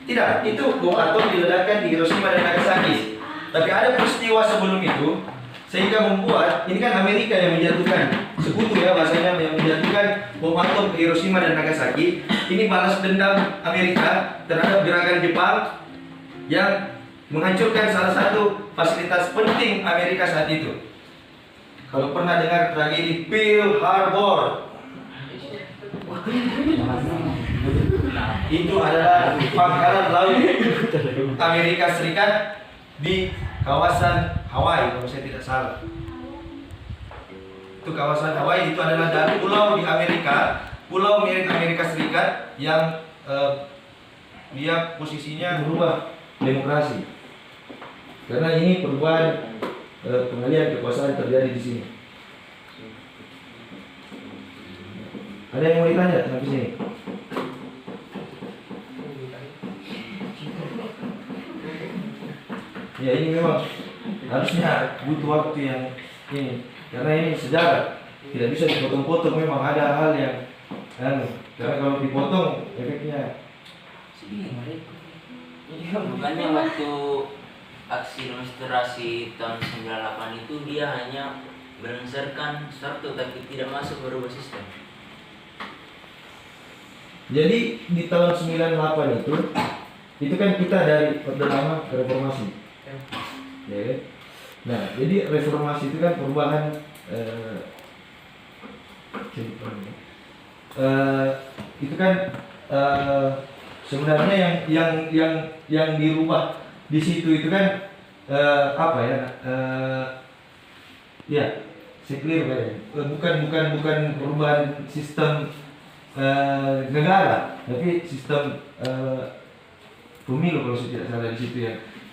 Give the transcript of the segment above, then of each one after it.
Tidak, itu bom atom diledakkan di Hiroshima dan Nagasaki. Tapi ada peristiwa sebelum itu sehingga membuat, ini kan Amerika yang menjatuhkan, sekutu ya bahasanya, yang menjatuhkan bom atom ke Hiroshima dan Nagasaki. Ini balas dendam Amerika terhadap gerakan Jepang yang menghancurkan salah satu fasilitas penting Amerika saat itu. Kalau pernah dengar tragedi Pearl Harbor, itu adalah pangkalan laut Amerika Serikat di kawasan Hawaii kalau saya tidak salah. Itu kawasan Hawaii itu adalah pulau di Amerika, pulau milik Amerika Serikat yang dia posisinya berubah demokrasi. Karena ini perubahan pengalihan kekuasaan terjadi di sini. Ada yang mau ditanya sampai sini? Ya ini memang harusnya butuh waktu yang ini, karena ini sejarah tidak bisa dipotong-potong. Memang ada hal yang karena kalau dipotong efeknya. Bukannya waktu aksi demonstrasi tahun 98 itu dia hanya berdasarkan satu tapi tidak masuk merubah sistem. Jadi di tahun 98 itu kan kita dari Orde Lama ke reformasi. Ya. Nah, jadi reformasi itu kan perubahan itu kan sebenarnya yang dirubah di situ itu kan apa ya? Ya, saya clear bukan perubahan sistem negara, tapi sistem pemilu kalau saya tidak salah di situ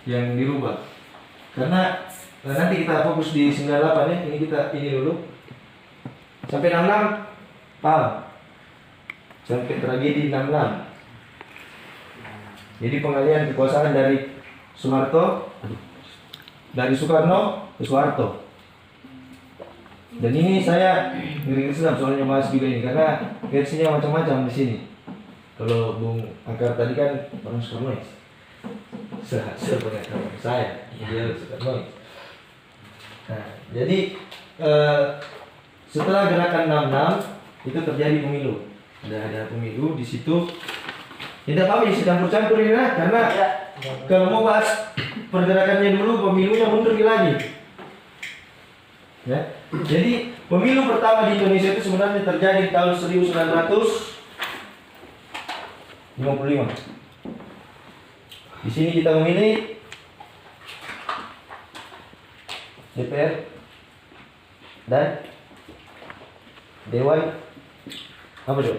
yang dirubah. Karena nanti kita fokus di 98 ya, ini dulu. Sampai 66 paham? Sampai tragedi 66. Jadi pengalihan kekuasaan dari Soekarno ke Soeharto. Dan ini saya ngeri senang soalnya bahas juga ini karena versinya macam-macam di sini. Kalau Bung Akar tadi kan orang Soekarnois. Sepengetahuan saya, dia Soekarnois. Nah, jadi setelah gerakan 66 itu terjadi pemilu. Ada pemilu di situ. Tidak apa bisa campur-campur ini karena kalau mau bahas pergerakannya dulu, pemilunya mundur lagi. Ya. Jadi pemilu pertama di Indonesia itu sebenarnya terjadi di tahun 1955. Di sini kita memilih DPR dan Dewan apa itu?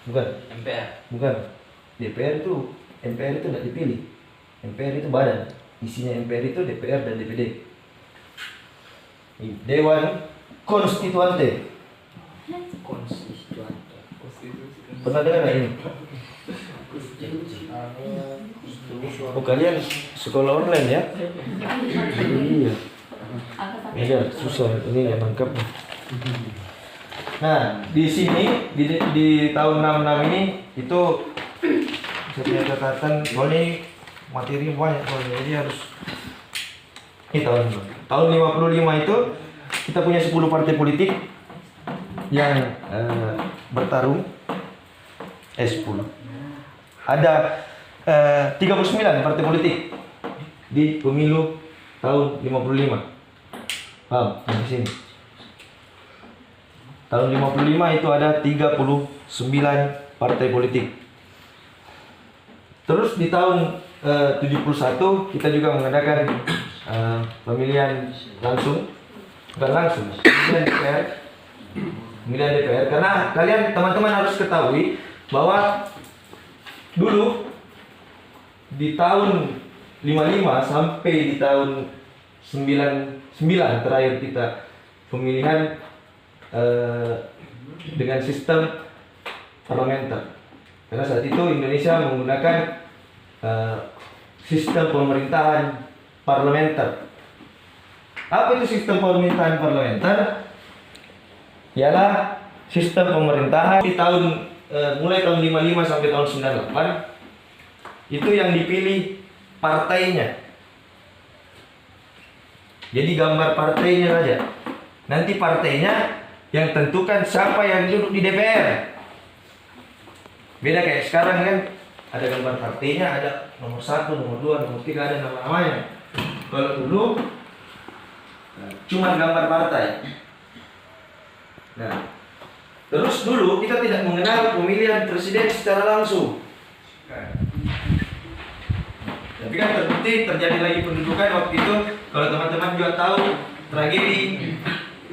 Bukan. MPR. Bukan. DPR itu, MPR itu tidak dipilih. MPR itu badan. Isinya MPR itu DPR dan DPD. Dewan Konstituante. Pernah dengar nggak ini? Oh, kalian sekolah online ya? Iya. Iya, susah ini yang lengkap. Nah, di sini di tahun 66 ini itu saya punya catatan, ini materi banyak soalnya, jadi harus ini tahun 55 itu kita punya 10 partai politik yang bertarung 10. Ada 39 partai politik di pemilu tahun 55. Paham? Di sini. Tahun 55 itu ada 39 partai politik. Terus di tahun 71 kita juga mengadakan pemilihan langsung, bukan langsung, pemilihan DPR. Karena kalian teman-teman harus ketahui bahwa dulu di tahun 55 sampai di tahun 99 terakhir kita pemilihan dengan sistem parlementer. Karena saat itu Indonesia menggunakan sistem pemerintahan parlementer. Apa itu sistem pemerintahan parlementer? Ialah sistem pemerintahan di tahun mulai tahun 55 sampai tahun 98 itu yang dipilih partainya. Jadi gambar partainya saja. Nanti partainya yang tentukan siapa yang duduk di DPR. Beda kayak sekarang kan, ada gambar partainya, ada nomor 1, nomor 2, nomor 3, ada nama-namanya. Kalau dulu cuma gambar partai. Nah, terus dulu kita tidak mengenal pemilihan presiden secara langsung. Tapi kan terbukti terjadi lagi pendudukan waktu itu. Kalau teman-teman juga tahu tragedi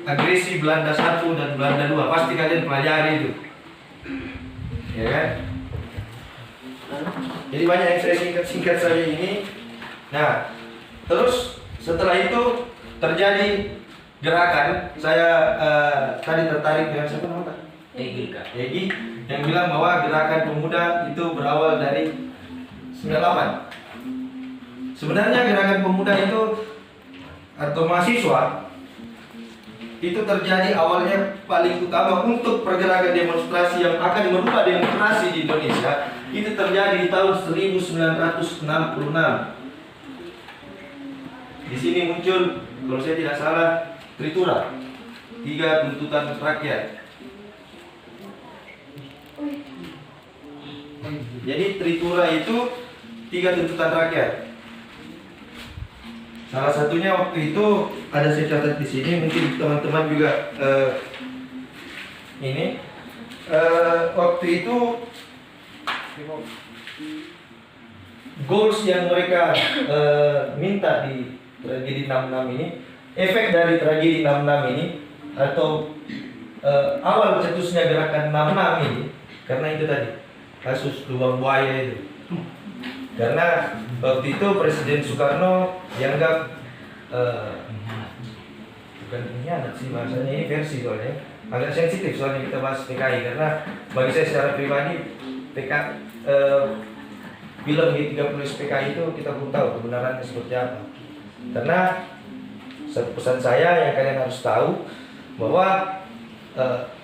agresi Belanda 1 dan Belanda 2, pasti kalian pelajari itu. Ya kan? Jadi banyak yang saya singkat saja ini. Nah, terus setelah itu terjadi gerakan. Saya tadi tertarik dengan siapa namanya? Egi yang bilang bahwa gerakan pemuda itu berawal dari 98. Sebenarnya gerakan pemuda itu atau mahasiswa itu terjadi awalnya paling utama untuk pergerakan demonstrasi yang akan merubah demokrasi di Indonesia. Itu terjadi di tahun 1966. Di sini muncul, kalau saya tidak salah, Tritura, 3 tuntutan rakyat. Jadi Tritura itu 3 tuntutan rakyat. Salah satunya waktu itu ada saya catat di sini, mungkin teman-teman juga waktu itu goals yang mereka minta di tragedi 66 ini, efek dari tragedi 66 ini atau awal cetusnya gerakan 66 ini, karena itu tadi kasus lubang buaya itu. Karena waktu itu Presiden Soekarno dianggap bukan pengkhianat sih bahasanya, ini versi soalnya agak sensitif soalnya kita bahas PKI, karena bagi saya secara pribadi film G30 PKI itu kita belum tahu kebenarannya seperti apa. Karena satu pesan saya yang kalian harus tahu bahwa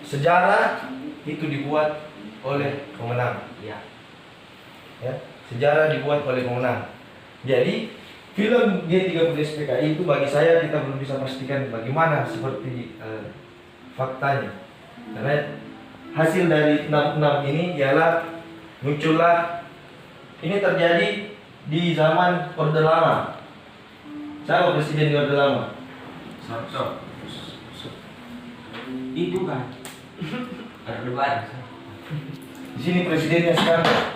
sejarah itu dibuat oleh pemenang. Ya, sejarah dibuat oleh pemenang. Jadi film G30 PKI itu bagi saya kita belum bisa pastikan bagaimana seperti faktanya. Karena hasil dari 66 ini ialah muncullah, ini terjadi di zaman Orde Lama. Siapa presiden di Orde Lama? Itu kan Orde Baru. Di sini presidennya Soekarno.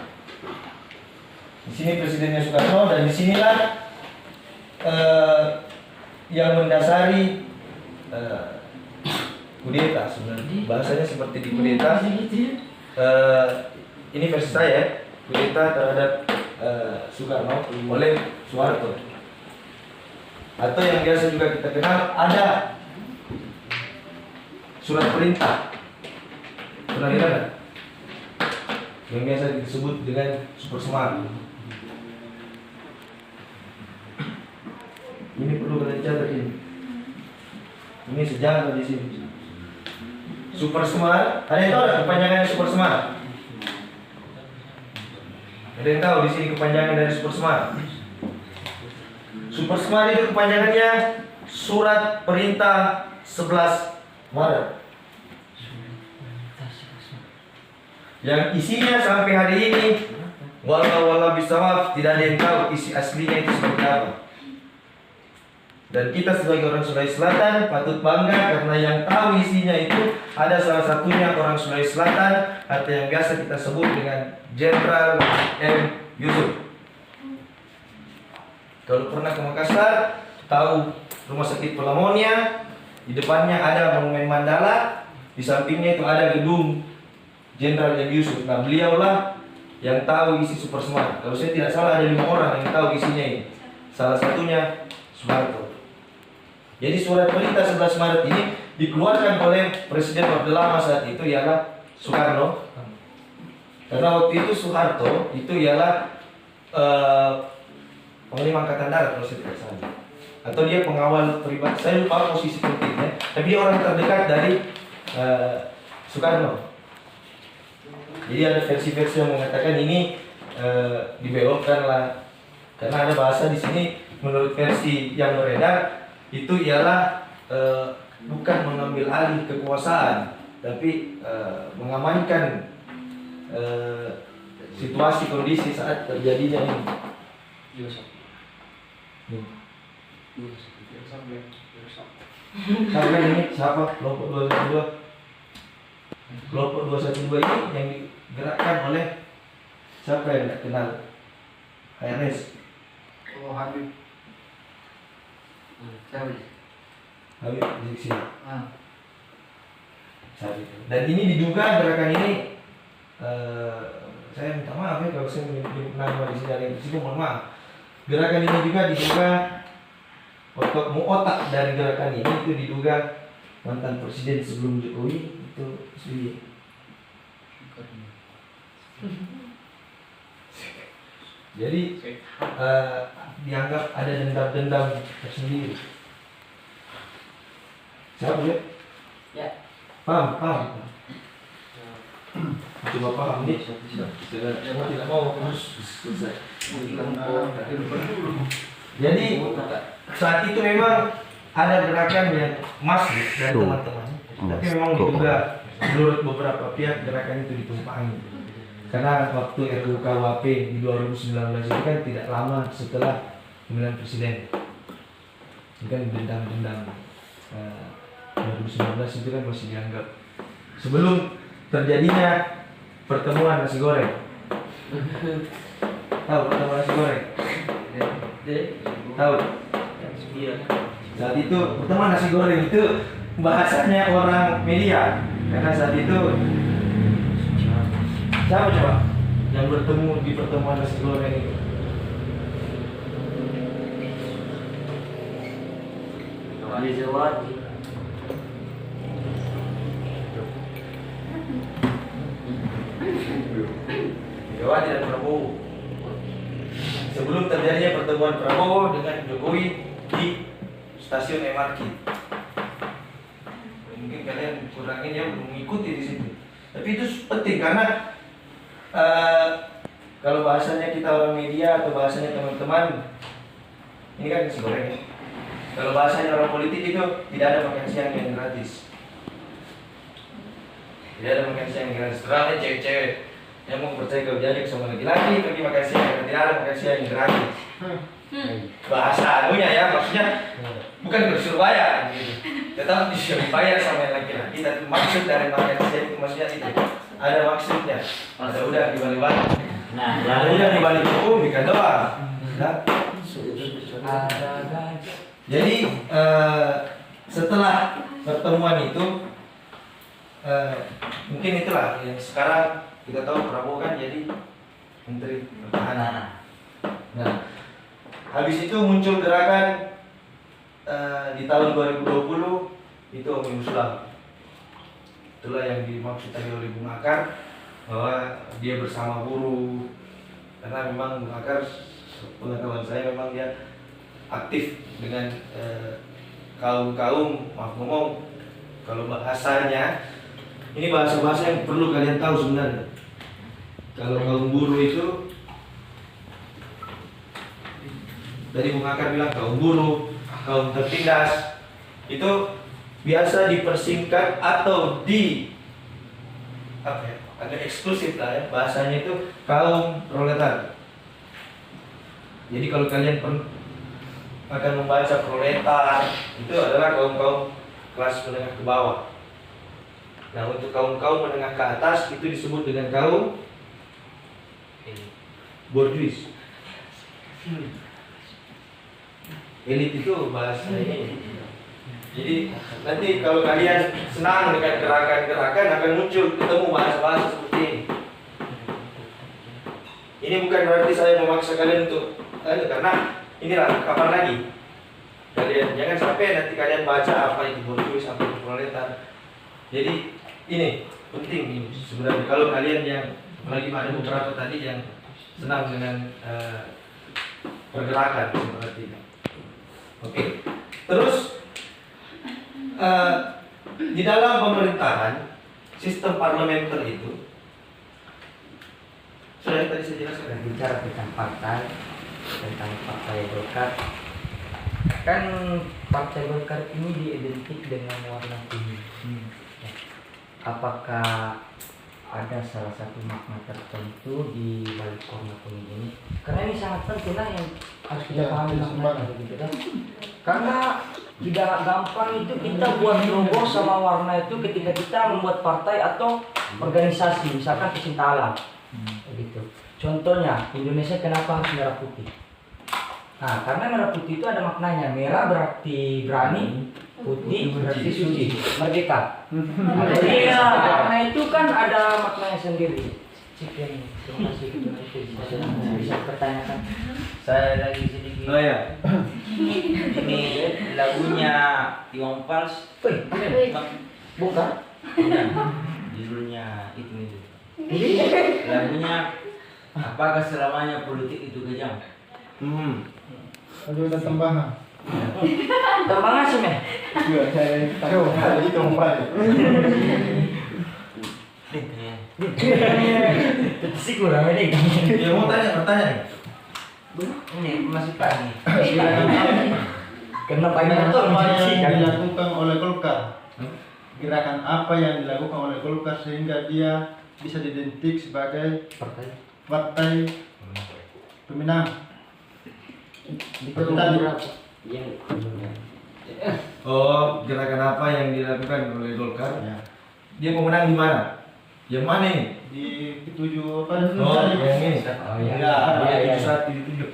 Di sini presidennya Soekarno, dan disinilah yang mendasari kudeta sebenarnya. Bahasanya seperti di kudeta. Ini versi saya, kudeta terhadap Soekarno oleh Soeharto. Atau yang biasa juga kita kenal, ada surat perintah. Pernah dengar? Yang biasa disebut dengan Super Semar. Ini perlu kalian catat ini. Ini sejarah di sini. Super Semar, ada yang tahu kepanjangannya Super Semar? Ada yang tahu di sini kepanjangan dari Super Semar? Super Semar itu kepanjangannya Surat Perintah 11 Maret. Yang isinya sampai hari ini wallah bisawab tidak ada yang tahu isi aslinya itu seperti apa. Dan kita sebagai orang Sulawesi Selatan patut bangga karena yang tahu isinya itu ada salah satunya orang Sulawesi Selatan atau yang biasa kita sebut dengan Jenderal M. Yusuf. Kalau pernah ke Makassar, tahu Rumah Sakit Pelamonia, di depannya ada Monumen Mandala, di sampingnya itu ada gedung Jenderal M. Yusuf. Nah, beliaulah yang tahu isi Super Smart. Kalau saya tidak salah ada 5 orang yang tahu isinya ini. Salah satunya Soeharto. Jadi surat perintah 11 Maret ini dikeluarkan oleh Presiden Orde Lama saat itu ialah Soekarno. Karena waktu itu Soeharto itu ialah Panglima Angkatan Darat kalau saya tidak salah. Atau dia pengawal pribadi, saya lupa posisi politiknya. Tapi dia orang terdekat dari Soekarno. Jadi ada versi-versi yang mengatakan ini dibelokkan lah, karena ada bahasa di sini menurut versi yang beredar itu ialah bukan mengambil alih kekuasaan, tapi mengamankan situasi kondisi saat terjadinya ini. Sampai ini siapa? Kelompok 212. Kelompok 212 ini yang digerakkan oleh siapa yang tidak kenal? HRS. Oh, Habib. Habib Rizik Syihab. Dan ini diduga gerakan ini saya minta maaf ya kalau saya menyebut nama di sini dari situ, mohon maaf. Gerakan ini juga diduga otak dari gerakan ini itu diduga mantan presiden sebelum Jokowi itu SBY. Jadi dianggap ada dendam-dendam tersendiri. Siapa ya? Ya. Paham. Coba paham nih. Saya tidak mau terus selesai. Jadi saat itu memang ada gerakan yang masif dari teman-teman. Tapi memang diduga menurut beberapa pihak gerakan itu ditumpangi. Karena waktu RUU KUHP di 2019 itu kan tidak lama setelah pemilihan presiden. Itu kan dendam-dendam 2019 itu kan masih dianggap sebelum terjadinya pertemuan nasi goreng. Tahu pertemuan nasi goreng? Tahu? Saat itu pertemuan nasi goreng itu bahasanya orang media, karena saat itu siapa coba yang bertemu di pertemuan nasi goreng itu? Megawati. Megawati dan Prabowo. Sebelum terjadinya pertemuan Prabowo dengan Jokowi di stasiun MRT. Mungkin kalian kurangin ya belum mengikuti di situ. Tapi itu penting karena kalau bahasanya kita orang media atau bahasanya teman-teman, ini kan nasi goreng ya. Kalau bahasanya orang politik itu tidak ada makan siang yang gratis. Tidak ada makan siang yang gratis. Terangnya cewek-cewek yang mau percaya kau jadi sama laki-laki pergi makan siang, karena tidak ada makan siang yang gratis. Bahasa anunya ya, maksudnya bukan disuruh bayar gitu. Tetap disuruh bayar sama yang laki-laki. Tapi maksud dari makan siang itu maksudnya itu ada maksudnya. Ada udah di balik-balik. Nah, Ada udah di balik itu bukan doang. Nah, jadi setelah pertemuan itu mungkin itulah yang sekarang kita tahu Prabowo kan jadi Menteri Pertahanan. Nah, habis itu muncul gerakan di tahun 2020 itu Omnibus Law. Itulah yang dimaksud tadi oleh Bung Akar bahwa dia bersama buruh, karena memang Bung Akar pengetahuan saya memang dia aktif dengan kaum-kaum, maaf ngomong, kalau bahasanya ini bahasa-bahasa yang perlu kalian tahu sebenarnya. Kalau kaum buruh itu dari Bung Akar bilang kaum buruh, kaum tertindas itu biasa dipersingkat atau agak eksklusif lah ya, bahasanya itu kaum proletar. Jadi kalau kalian akan membaca proletar itu adalah kaum-kaum kelas menengah ke bawah. Nah, untuk kaum-kaum menengah ke atas itu disebut dengan kaum bourgeois. Elit itu bahasa ini. Jadi nanti kalau kalian senang dengan gerakan-gerakan akan muncul ketemu bahasa-bahasa seperti ini. Ini bukan berarti saya memaksa kalian untuk karena inilah kapan lagi kalian jangan sampai nanti kalian baca apa itu Borjuis, apa itu proletar. Jadi ini penting ini sebenarnya kalau kalian yang apalagi ada beberapa tadi yang senang dengan pergerakan seperti ini. Oke. Terus di dalam pemerintahan sistem parlementer itu sudah tadi saya jelaskan bicara tentang partai Golkar, kan partai Golkar ini diidentik dengan warna kuning. Ya. Apakah ada salah satu makna tertentu di balik warna kuning ini? Karena ini sangat penting lah yang harus kita pahami maknanya begitu kan? Karena tidak gampang itu kita buat logo sama warna itu ketika kita membuat partai atau organisasi, misalkan pecinta alam. Begitu. Contohnya Indonesia kenapa harus merah putih? Nah, karena merah putih itu ada maknanya. Merah berarti berani, putih berarti suci, merdeka. Iya, karena itu kan ada maknanya sendiri. Sekian, terima kasih. Bisa pertanyakan. Saya lagi sedikit. oh ya Ini lagunya Iwan Fals. Bukan? Judulnya itu. Lagunya apakah selamanya politik itu kejam? Aduh, ada tambahan. Tambahan sih, men. Iya, saya tahu. Itu empat. Sih kurang ini. ya mau bertanya Ini masih pagi. Kenapa ini Apa yang dilakukan oleh Golkar? Gerakan apa yang dilakukan oleh Golkar sehingga dia bisa diidentik sebagai partai pemenang? oh gerakan apa yang dilakukan oleh Golkar Ya. dia pemenang di mana yang mana ini Di ketujuh apa? oh yang ini Oh iya. Ya, itu satu ditunjuk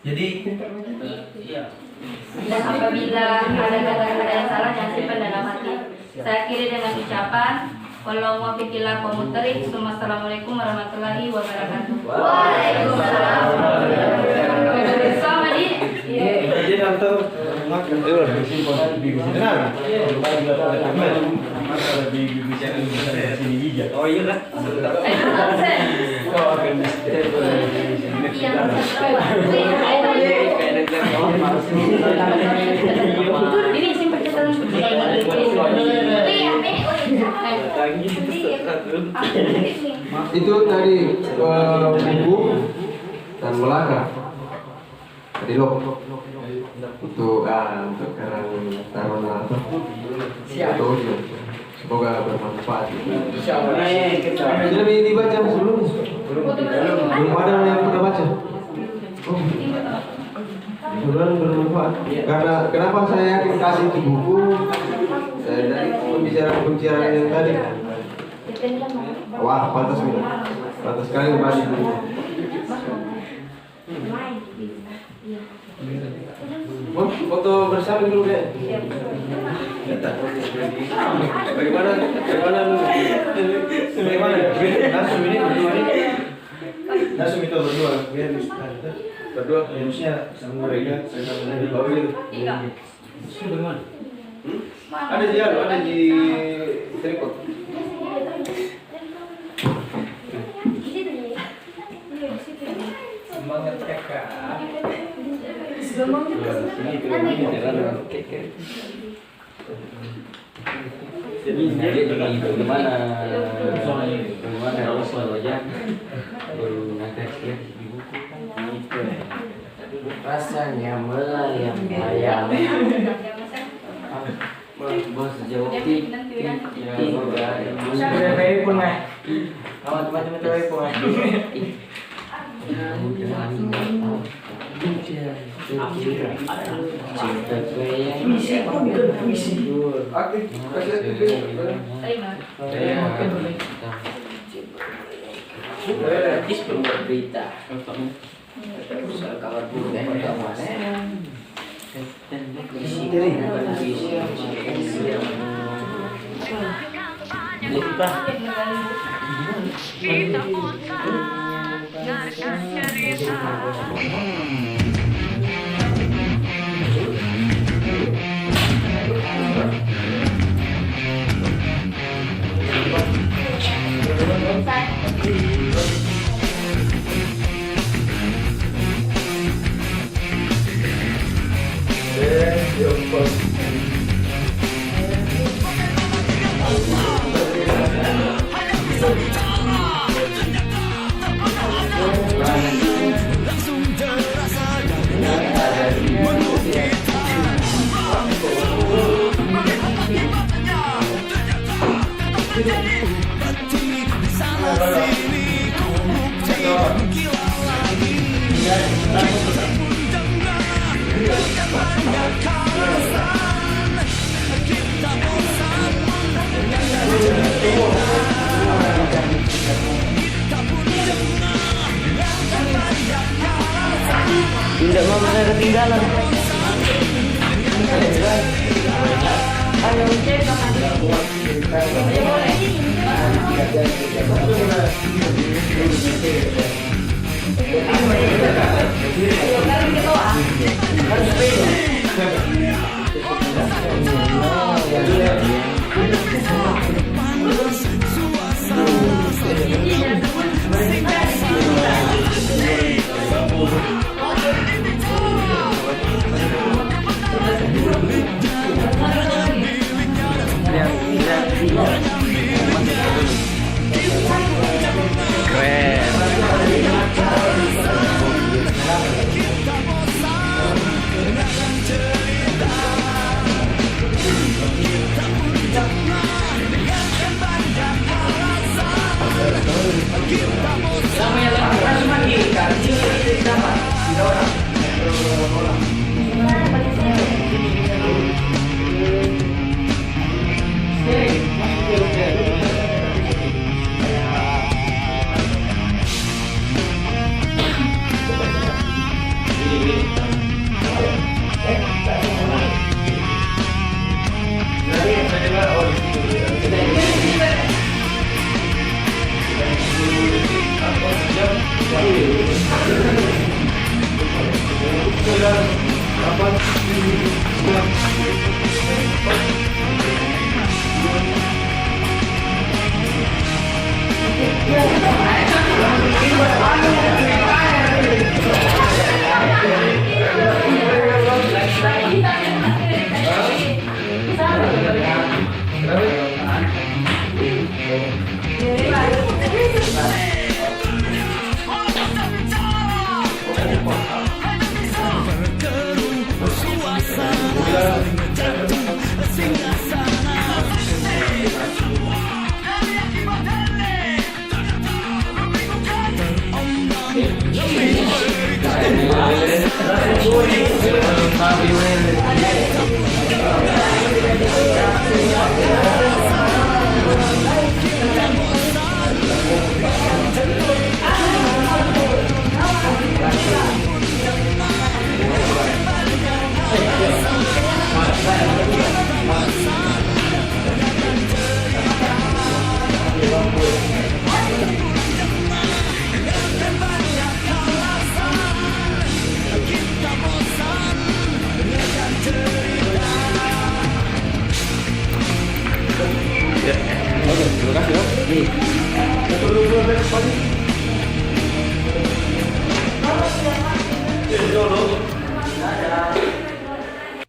jadi Iya. Dan apabila ada kata-kata yang salah jangan simpan dalam hati. Saya akhiri dengan ucapan walau muwaffiqillah wa muttarik. Assalamualaikum warahmatullahi wabarakatuh. Waalaikumsalam warahmatullahi wabarakatuh. Sama di dia nanti makan oh iya lah ini simpan catatan Itu tadi buku dan Melaka tadi untuk karang taruna atau audio. Semoga bermanfaat. Sudah dibaca sebelumnya? Belum ada yang pernah baca. Oh. Mudah-mudahan bermanfaat. Karena kenapa saya yakin kasih itu buku dari pembicaraan yang tadi. Wah, pantas minum. Pantas sekali dibahas ini. Foto bersama dulu deh. Bagaimana langsung ini langsung itu berdua biar berdua harusnya sama mereka saya sama di bawah itu ada di tripod Semangat kakak. Jadi bagaimana harus aja baru ngangkat ya di buku gitu. Rasanya melayang-layang. Bos jawab Sudah baik pun mah. Kawan teman-teman baik pun mah. berita soal kabar buruk yang Kita Tidak mau saya ketinggalan. Ayo cek Terima kasih.